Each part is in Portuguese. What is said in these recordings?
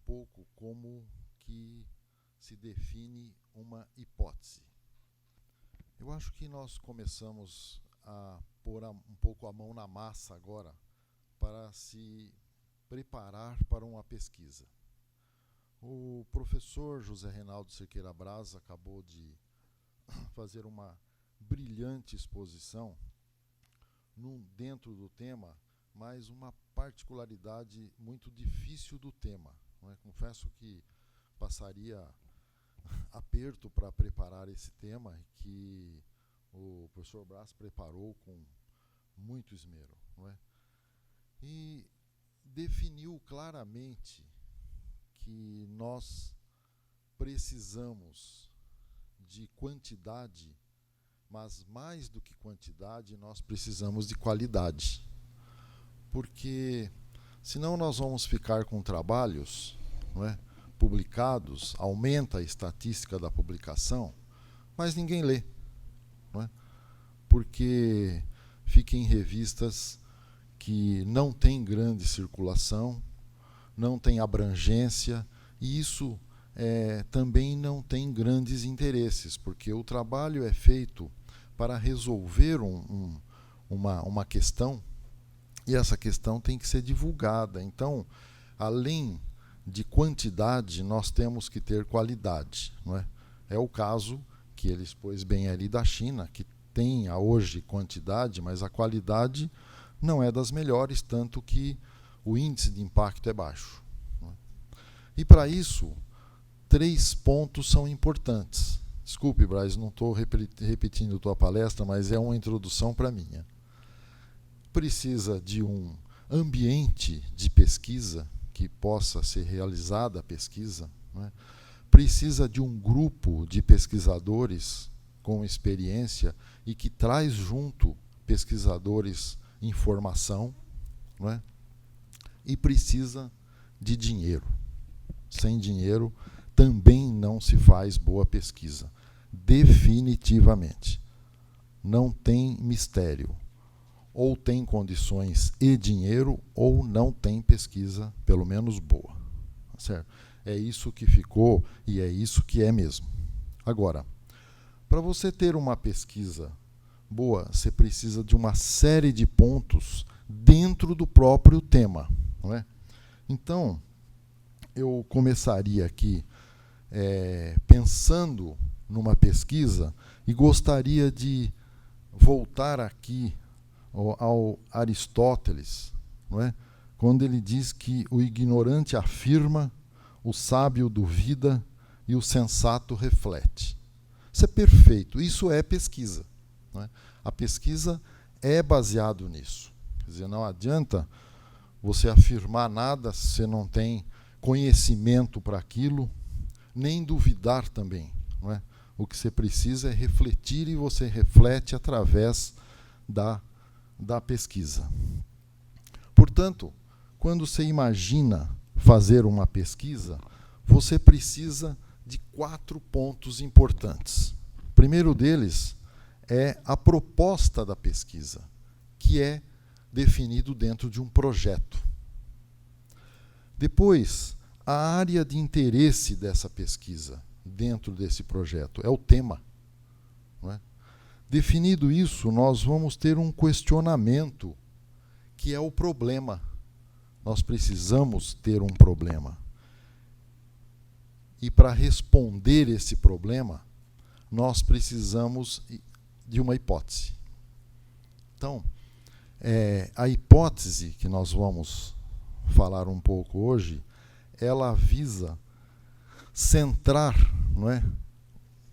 pouco como que se define uma hipótese. Eu acho que nós começamos a pôr um pouco a mão na massa agora para se preparar para uma pesquisa. O professor José Reinaldo Cerqueira Braz acabou de fazer uma brilhante exposição dentro do tema, mas uma particularidade muito difícil do tema. Não é? Confesso que passaria aperto para preparar esse tema, que o professor Braz preparou com muito esmero. Não é? E definiu claramente que nós precisamos de quantidade, mas mais do que quantidade, nós precisamos de qualidade. Porque senão nós vamos ficar com trabalhos, não é, publicados, aumenta a estatística da publicação, mas ninguém lê. Não é? Porque fica em revistas que não têm grande circulação, não tem abrangência, e isso também não tem grandes interesses, porque o trabalho é feito para resolver uma questão, e essa questão tem que ser divulgada. Então, além de quantidade, nós temos que ter qualidade. Não é? É o caso que ele expôs bem ali da China, que tem hoje quantidade, mas a qualidade não é das melhores, tanto que o índice de impacto é baixo. Não é? E para isso, 3 pontos são importantes. Desculpe, Braz, não estou repetindo a tua palestra, mas é uma introdução para a minha. Precisa de um ambiente de pesquisa que possa ser realizada a pesquisa. Não é? Precisa de um grupo de pesquisadores com experiência e que traz junto pesquisadores em formação. Não é? E precisa de dinheiro. Sem dinheiro também não se faz boa pesquisa. Definitivamente. Não tem mistério. Ou tem condições e dinheiro, ou não tem pesquisa, pelo menos boa. Certo? É isso que ficou e é isso que é mesmo. Agora, para você ter uma pesquisa boa, você precisa de uma série de pontos dentro do próprio tema. Não é? Então, eu começaria aqui pensando numa pesquisa e gostaria de voltar aqui ao Aristóteles, não é? Quando ele diz que o ignorante afirma, o sábio duvida e o sensato reflete. Isso é perfeito, isso é pesquisa. Não é? A pesquisa é baseado nisso. Quer dizer, não adianta você afirmar nada se você não tem conhecimento para aquilo, nem duvidar também. Não é? O que você precisa é refletir, e você reflete através da pesquisa. Portanto, quando você imagina fazer uma pesquisa, você precisa de 4 pontos importantes. O primeiro deles é a proposta da pesquisa, que é definido dentro de um projeto. Depois, a área de interesse dessa pesquisa dentro desse projeto é o tema. Não é? Definido isso, nós vamos ter um questionamento, que é o problema. Nós precisamos ter um problema. E para responder esse problema, nós precisamos de uma hipótese. Então, a hipótese que nós vamos falar um pouco hoje, ela visa centrar, não é,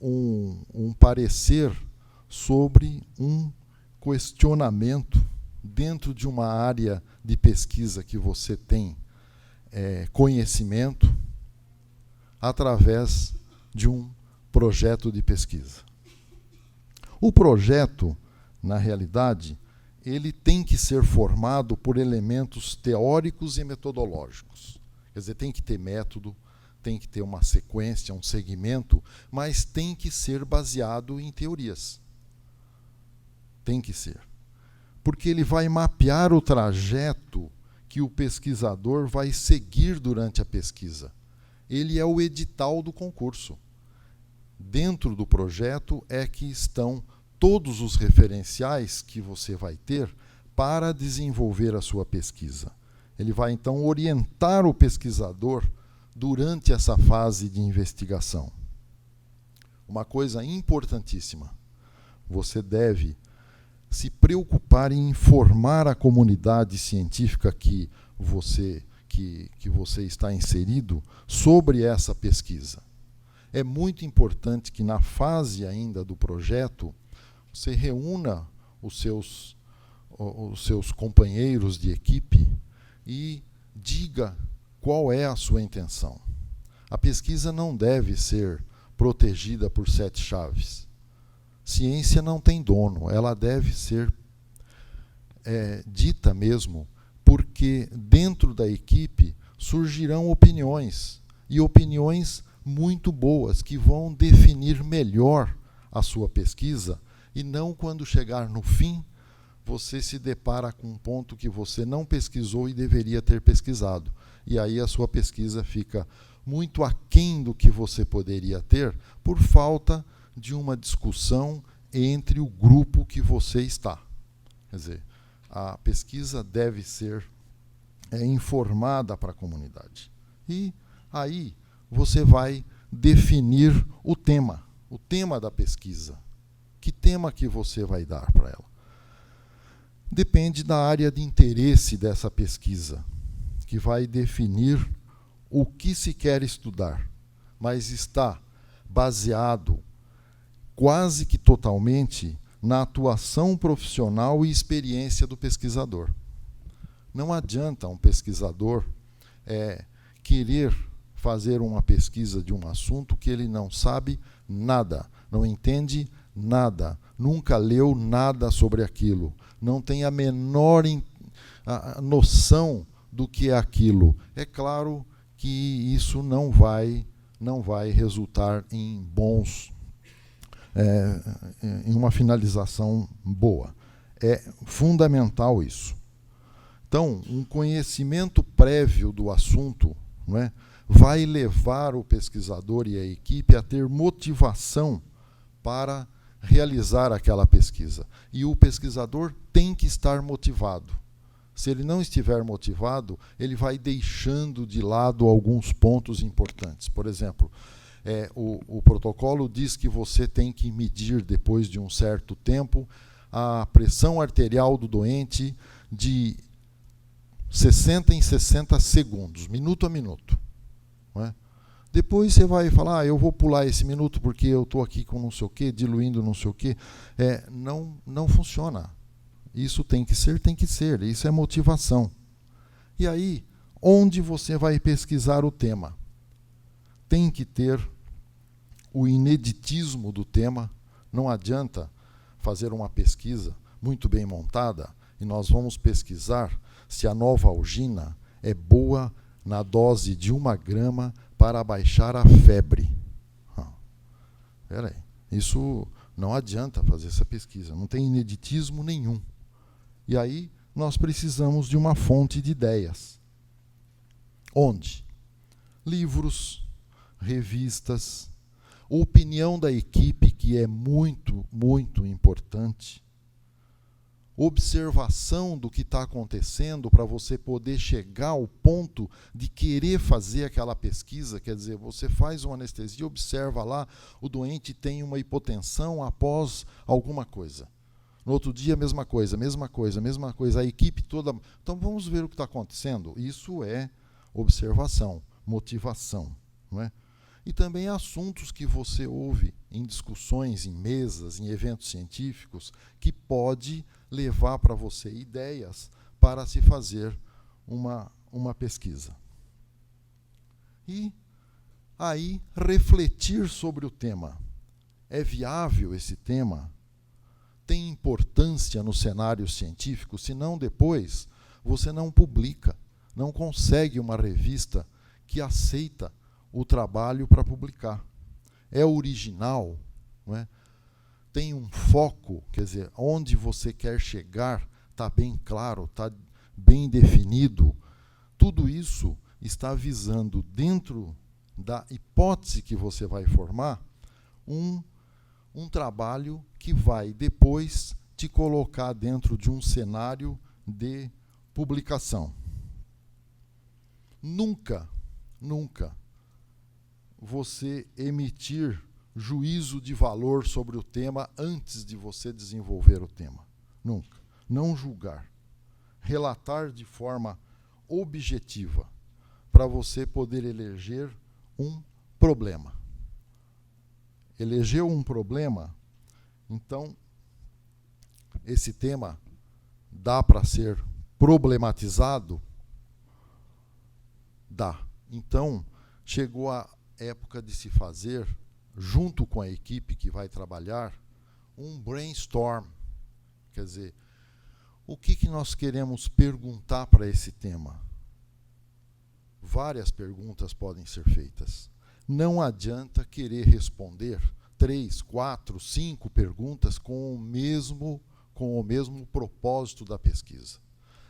um parecer sobre um questionamento dentro de uma área de pesquisa que você tem conhecimento, através de um projeto de pesquisa. O projeto, na realidade, ele tem que ser formado por elementos teóricos e metodológicos. Quer dizer, tem que ter método, tem que ter uma sequência, um segmento, mas tem que ser baseado em teorias. Tem que ser. Porque ele vai mapear o trajeto que o pesquisador vai seguir durante a pesquisa. Ele é o edital do concurso. Dentro do projeto é que estão todos os referenciais que você vai ter para desenvolver a sua pesquisa. Ele vai, então, orientar o pesquisador durante essa fase de investigação. Uma coisa importantíssima, você deve se preocupar em informar a comunidade científica que você está inserido sobre essa pesquisa. É muito importante que, na fase ainda do projeto, você reúna os seus companheiros de equipe e diga qual é a sua intenção. A pesquisa não deve ser protegida por 7 chaves. Ciência não tem dono, ela deve ser dita mesmo, porque dentro da equipe surgirão opiniões, e opiniões muito boas, que vão definir melhor a sua pesquisa, e não quando chegar no fim, você se depara com um ponto que você não pesquisou e deveria ter pesquisado. E aí a sua pesquisa fica muito aquém do que você poderia ter por falta de uma discussão entre o grupo que você está. Quer dizer, a pesquisa deve ser informada para a comunidade. E aí você vai definir o tema da pesquisa. Que tema que você vai dar para ela? Depende da área de interesse dessa pesquisa, que vai definir o que se quer estudar, mas está baseado quase que totalmente na atuação profissional e experiência do pesquisador. Não adianta um pesquisador querer fazer uma pesquisa de um assunto que ele não sabe nada, não entende nada, nunca leu nada sobre aquilo, não tem a menor noção do que é aquilo. É claro que isso não vai resultar em em uma finalização boa. É fundamental isso. Então, um conhecimento prévio do assunto, não é, vai levar o pesquisador e a equipe a ter motivação para realizar aquela pesquisa. E o pesquisador tem que estar motivado. Se ele não estiver motivado, ele vai deixando de lado alguns pontos importantes. Por exemplo, o protocolo diz que você tem que medir, depois de um certo tempo, a pressão arterial do doente de 60 em 60 segundos, minuto a minuto. Não é? Depois você vai falar, eu vou pular esse minuto porque eu estou aqui com não sei o quê, diluindo não sei o quê. Não funciona. Isso tem que ser. Isso é motivação. E aí, onde você vai pesquisar o tema? Tem que ter o ineditismo do tema. Não adianta fazer uma pesquisa muito bem montada e nós vamos pesquisar se a novalgina é boa na dose de 1 grama para baixar a febre. Peraí, isso não adianta fazer essa pesquisa, não tem ineditismo nenhum. E aí nós precisamos de uma fonte de ideias. Onde? Livros, revistas, opinião da equipe, que é muito, muito importante. Observação do que está acontecendo para você poder chegar ao ponto de querer fazer aquela pesquisa. Quer dizer, você faz uma anestesia, observa lá, o doente tem uma hipotensão após alguma coisa. No outro dia, mesma coisa. A equipe toda... Então, vamos ver o que está acontecendo. Isso é observação, motivação. Não é? E também assuntos que você ouve em discussões, em mesas, em eventos científicos, que pode levar para você ideias para se fazer uma pesquisa. E aí refletir sobre o tema. É viável esse tema? Tem importância no cenário científico? Senão depois você não publica, não consegue uma revista que aceita o trabalho para publicar. É original, não é? Tem um foco, quer dizer, onde você quer chegar está bem claro, está bem definido, tudo isso está visando, dentro da hipótese que você vai formar, um trabalho que vai depois te colocar dentro de um cenário de publicação. Nunca você emitir juízo de valor sobre o tema antes de você desenvolver o tema. Nunca. Não julgar. Relatar de forma objetiva, para você poder eleger um problema. Elegeu um problema, então esse tema dá para ser problematizado? Dá. Então, chegou a época de se fazer, junto com a equipe que vai trabalhar, um brainstorm. Quer dizer, o que nós queremos perguntar para esse tema? Várias perguntas podem ser feitas. Não adianta querer responder 3, 4, 5 perguntas com o mesmo propósito da pesquisa.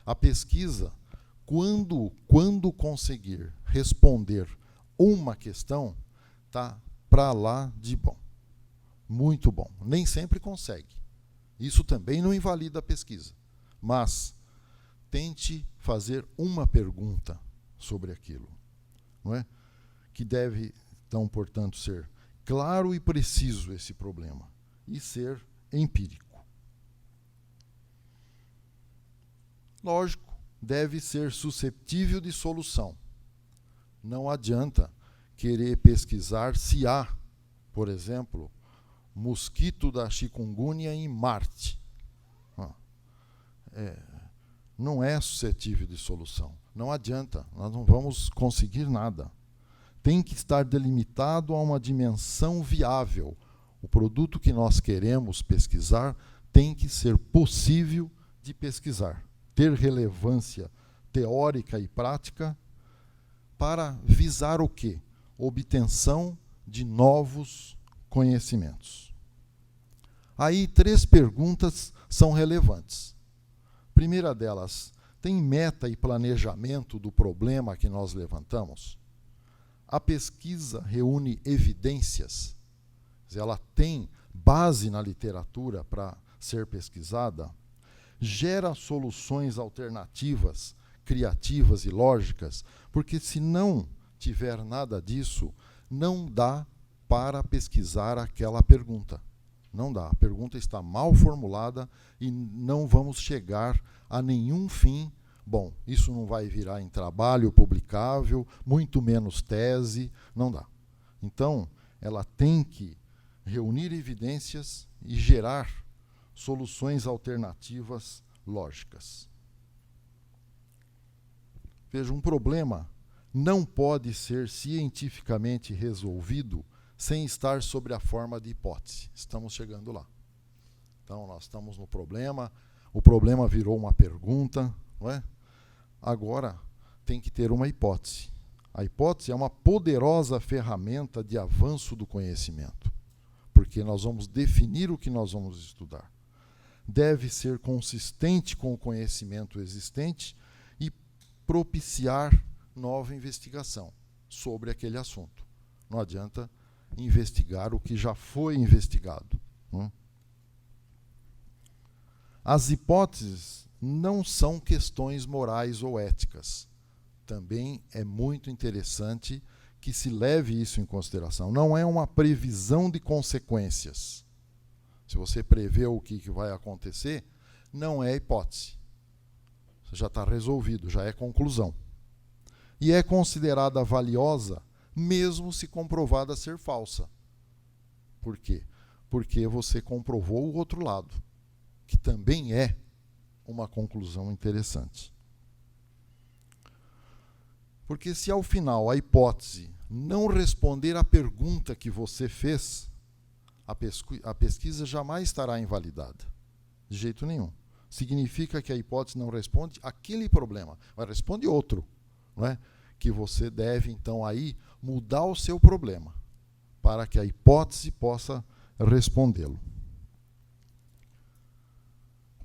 A pesquisa, quando conseguir responder uma questão, está para lá de bom. Muito bom. Nem sempre consegue. Isso também não invalida a pesquisa. Mas tente fazer uma pergunta sobre aquilo, não é? Que deve, então, portanto, ser claro e preciso esse problema e ser empírico. Lógico, deve ser suscetível de solução. Não adianta querer pesquisar se há, por exemplo, mosquito da chikungunya em Marte. Não é suscetível de solução. Não adianta, nós não vamos conseguir nada. Tem que estar delimitado a uma dimensão viável. O produto que nós queremos pesquisar tem que ser possível de pesquisar, ter relevância teórica e prática para visar o quê? Obtenção de novos conhecimentos. Aí 3 perguntas são relevantes. Primeira delas, tem meta e planejamento do problema que nós levantamos? A pesquisa reúne evidências? Ela tem base na literatura para ser pesquisada? Gera soluções alternativas, criativas e lógicas? Porque se não tiver nada disso, não dá para pesquisar aquela pergunta. Não dá. A pergunta está mal formulada e não vamos chegar a nenhum fim. Bom, isso não vai virar em trabalho publicável, muito menos tese, não dá. Então, ela tem que reunir evidências e gerar soluções alternativas lógicas. Veja, um problema não pode ser cientificamente resolvido sem estar sobre a forma de hipótese. Estamos chegando lá. Então, nós estamos no problema, o problema virou uma pergunta, não é? Agora, tem que ter uma hipótese. A hipótese é uma poderosa ferramenta de avanço do conhecimento, porque nós vamos definir o que nós vamos estudar. Deve ser consistente com o conhecimento existente e propiciar nova investigação sobre aquele assunto. Não adianta investigar o que já foi investigado. As hipóteses não são questões morais ou éticas. Também é muito interessante que se leve isso em consideração. Não é uma previsão de consequências. Se você prevê o que vai acontecer, não é hipótese. Já está resolvido, já é conclusão. E é considerada valiosa mesmo se comprovada ser falsa. Por quê? Porque você comprovou o outro lado, que também é uma conclusão interessante. Porque se ao final a hipótese não responder à pergunta que você fez, a pesquisa jamais estará invalidada. De jeito nenhum. Significa que a hipótese não responde aquele problema, mas responde outro, não é? Que você deve, então, aí mudar o seu problema para que a hipótese possa respondê-lo.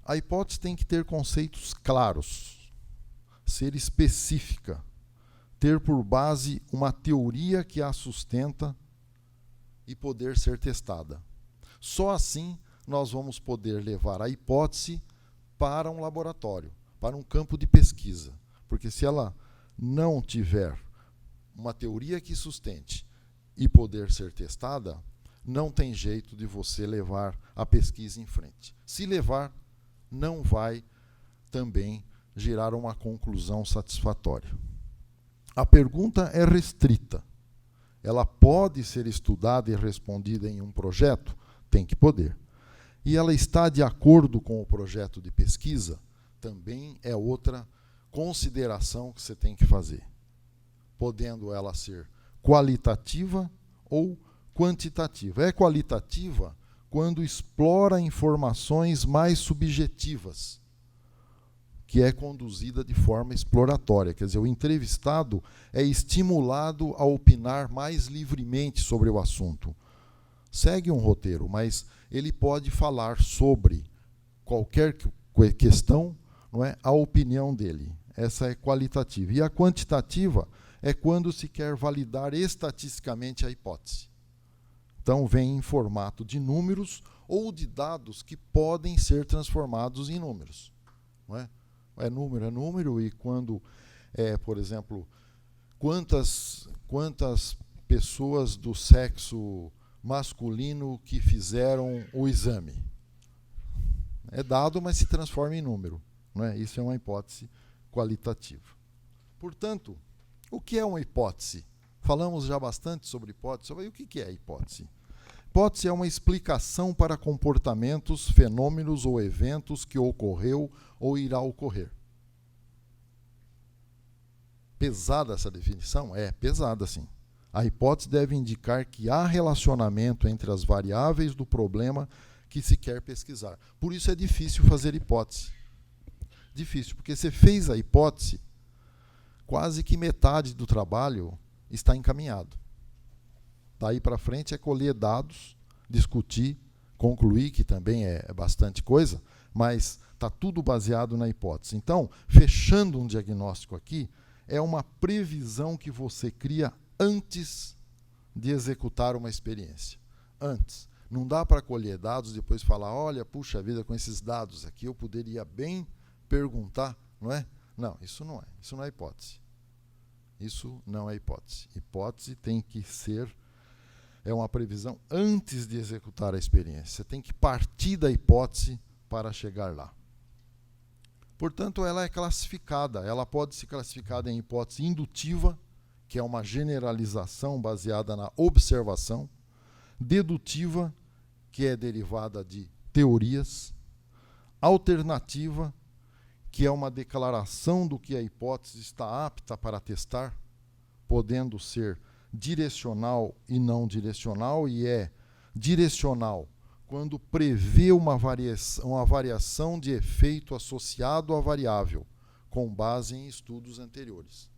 A hipótese tem que ter conceitos claros. ser específica, ter por base uma teoria que a sustenta e poder ser testada. Só assim nós vamos poder levar a hipótese para um laboratório, para um campo de pesquisa. Porque se ela não tiver uma teoria que sustente e poder ser testada, não tem jeito de você levar a pesquisa em frente. Se levar, não vai também gerar uma conclusão satisfatória. A pergunta é restrita. Ela pode ser estudada e respondida em um projeto? Tem que poder. E ela está de acordo com o projeto de pesquisa? Também é outra consideração que você tem que fazer. Podendo ela ser qualitativa ou quantitativa. É qualitativa quando explora informações mais subjetivas, que é conduzida de forma exploratória. Quer dizer, o entrevistado é estimulado a opinar mais livremente sobre o assunto. Segue um roteiro, mas ele pode falar sobre qualquer questão, não é, a opinião dele. Essa é qualitativa. E a quantitativa é quando se quer validar estatisticamente a hipótese. Então, vem em formato de números ou de dados que podem ser transformados em números. Não é? É número, e quando, por exemplo, quantas pessoas do sexo masculino que fizeram o exame? É dado, mas se transforma em número. Não é? Isso é uma hipótese qualitativa. Portanto, o que é uma hipótese? Falamos já bastante sobre hipótese. O que é hipótese? Hipótese é uma explicação para comportamentos, fenômenos ou eventos que ocorreu ou irá ocorrer. Pesada essa definição? É pesada, sim. A hipótese deve indicar que há relacionamento entre as variáveis do problema que se quer pesquisar. Por isso é difícil fazer hipótese. Difícil, porque você fez a hipótese, quase que metade do trabalho está encaminhado. Daí para frente é colher dados, discutir, concluir, que também é bastante coisa, mas está tudo baseado na hipótese. Então, fechando um diagnóstico aqui, é uma previsão que você cria antes de executar uma experiência. Antes. Não dá para colher dados e depois falar, olha, puxa vida, com esses dados aqui eu poderia bem perguntar, não é? Não, isso não é. Isso não é hipótese. Isso não é hipótese. Hipótese tem que ser, é uma previsão antes de executar a experiência. Você tem que partir da hipótese para chegar lá. Portanto, ela é classificada. Ela pode ser classificada em hipótese indutiva, que é uma generalização baseada na observação, dedutiva, que é derivada de teorias, alternativa, que é uma declaração do que a hipótese está apta para testar, podendo ser direcional e não direcional, e é direcional quando prevê uma variação de efeito associado à variável, com base em estudos anteriores.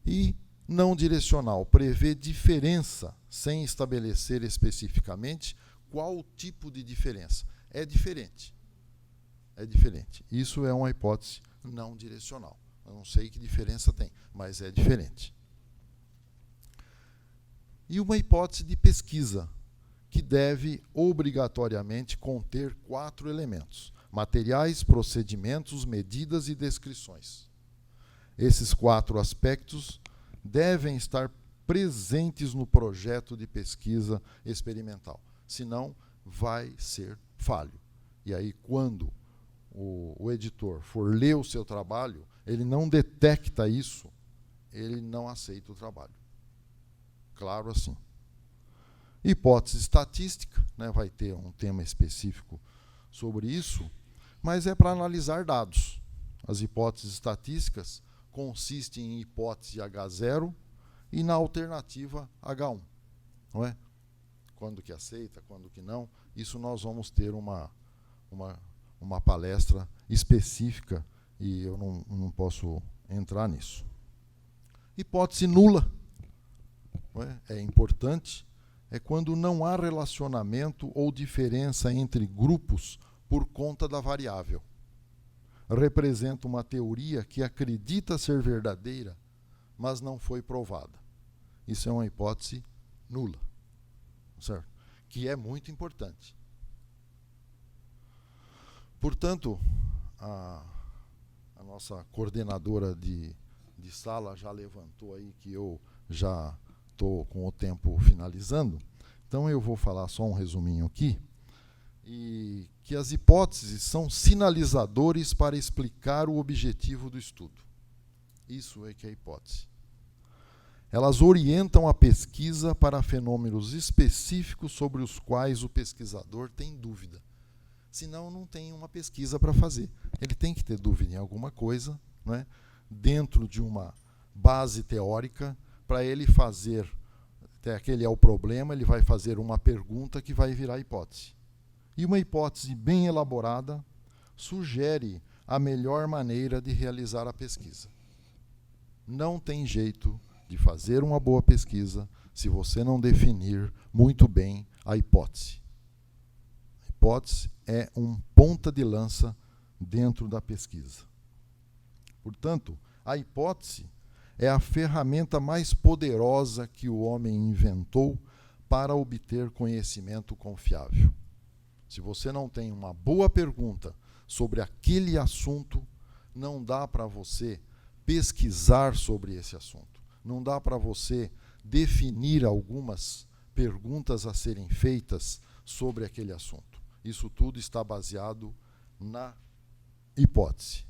E não direcional, prevê diferença, sem estabelecer especificamente qual tipo de diferença. É diferente. É diferente. Isso é uma hipótese não direcional. Eu não sei que diferença tem, mas é diferente. E uma hipótese de pesquisa, que deve obrigatoriamente conter 4 elementos: materiais, procedimentos, medidas e descrições. Esses 4 aspectos devem estar presentes no projeto de pesquisa experimental, senão vai ser falho. E aí, quando o editor for ler o seu trabalho, ele não detecta isso, ele não aceita o trabalho. Claro assim. Hipótese estatística, né, vai ter um tema específico sobre isso, mas é para analisar dados. As hipóteses estatísticas consistem em hipótese H0 e na alternativa H1. Não é? Quando que aceita, quando que não. Isso nós vamos ter uma palestra específica e eu não posso entrar nisso. Hipótese nula, não é importante, é quando não há relacionamento ou diferença entre grupos por conta da variável. representa uma teoria que acredita ser verdadeira, mas não foi provada. Isso é uma hipótese nula, certo? Que é muito importante. Portanto, a nossa coordenadora de sala já levantou aí que eu já estou com o tempo finalizando. Então eu vou falar só um resuminho aqui. E que as hipóteses são sinalizadores para explicar o objetivo do estudo. Isso é que é a hipótese. Elas orientam a pesquisa para fenômenos específicos sobre os quais o pesquisador tem dúvida. Senão, não tem uma pesquisa para fazer. Ele tem que ter dúvida em alguma coisa, né, dentro de uma base teórica, para ele fazer, até aquele é o problema, ele vai fazer uma pergunta que vai virar hipótese. E uma hipótese bem elaborada sugere a melhor maneira de realizar a pesquisa. Não tem jeito de fazer uma boa pesquisa se você não definir muito bem a hipótese. A hipótese é um ponta de lança dentro da pesquisa. Portanto, a hipótese é a ferramenta mais poderosa que o homem inventou para obter conhecimento confiável. Se você não tem uma boa pergunta sobre aquele assunto, não dá para você pesquisar sobre esse assunto. Não dá para você definir algumas perguntas a serem feitas sobre aquele assunto. Isso tudo está baseado na hipótese.